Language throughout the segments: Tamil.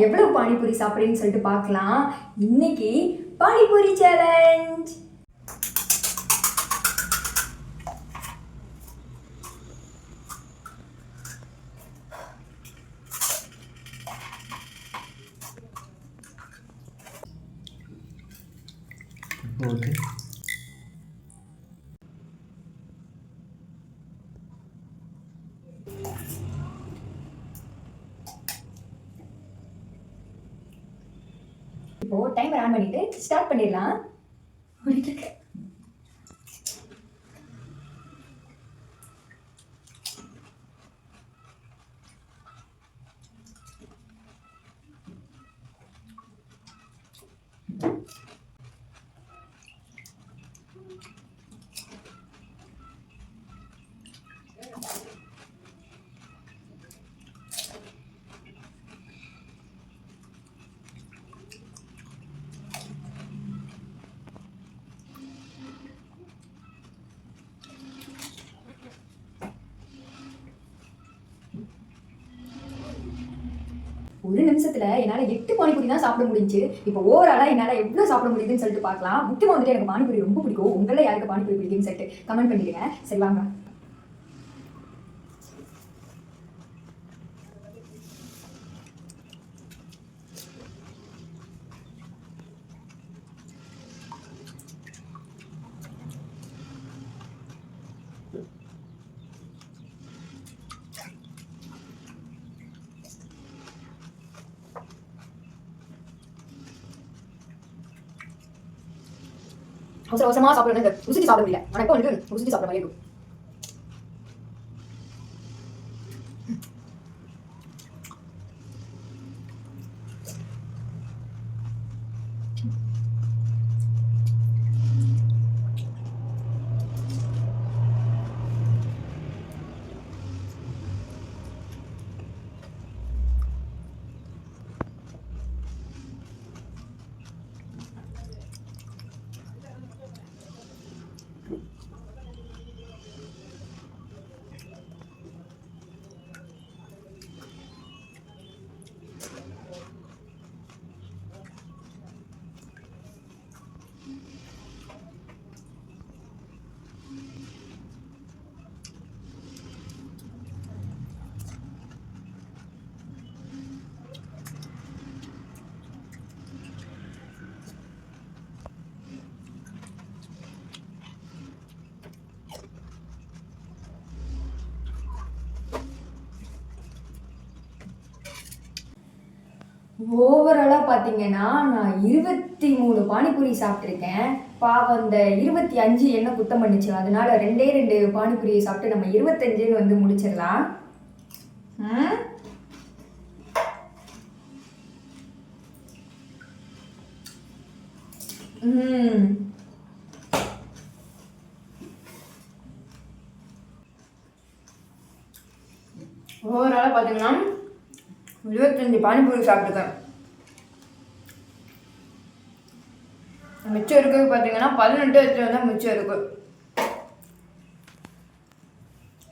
எவ்வளவு பானிபூரி சாப்பிடுறேன்னு சொல்லிட்டு பார்க்கலாம். இன்னைக்கு பானிபூரி சேலஞ்ச். ஓகே, இப்போ டைமர் ஆன் பண்ணிட்டு ஸ்டார்ட் பண்ணிடலாம். ஒரு நிமிஷத்துல என்னால 8 பானிபூரி தான் சாப்பிட முடிஞ்சு. இப்போ ஓவராலா என்னால எவ்வளவு சாப்பிட முடியுதுன்னு சொல்லிட்டு பார்க்கலாம். முக்கியமா வந்துட்டு எனக்கு பானிபூரி ரொம்ப பிடிக்கும். உங்கள யாருக்கு பானிபூரி பிடிக்கும்னு சொல்லிட்டு கமெண்ட் பண்ணிடுங்க. சரி வாங்க. அவசர அவசரமா சாப்பிடுறது ருசிச்சு சாப்பிட முடியல. ஆனா இப்போ வந்து ருசிச்சு சாப்பிட மாதிரி இருக்கும். ஓவராலா பார்த்தீங்கன்னா நான் 23 பானிபூரி சாப்பிட்ருக்கேன். பாவம் அந்த 25 என்ன குத்தம் பண்ணிச்சு. அதனால 2 பானிபூரியை சாப்பிட்டு நம்ம 25ன்னு வந்து முடிச்சிடலாம். ஓவராலா பார்த்தீங்கன்னா 25 பானிபூரி சாப்பிட்டுருக்கேன். மிச்சம் இருக்கிறது பார்த்தீங்கன்னா 18 இடத்துல தான் மிச்சம் இருக்கு.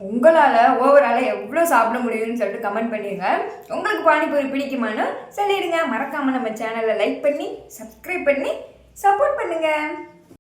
உங்களால் ஓவரால் எவ்வளோ சாப்பிட முடியும்னு சொல்லிட்டு கமெண்ட் பண்ணிடுங்க. உங்களுக்கு பானிபூரி பிடிக்குமான்னு சொல்லிடுங்க. மறக்காமல் நம்ம சேனலை லைக் பண்ணி சப்ஸ்கிரைப் பண்ணி சப்போர்ட் பண்ணுங்கள்.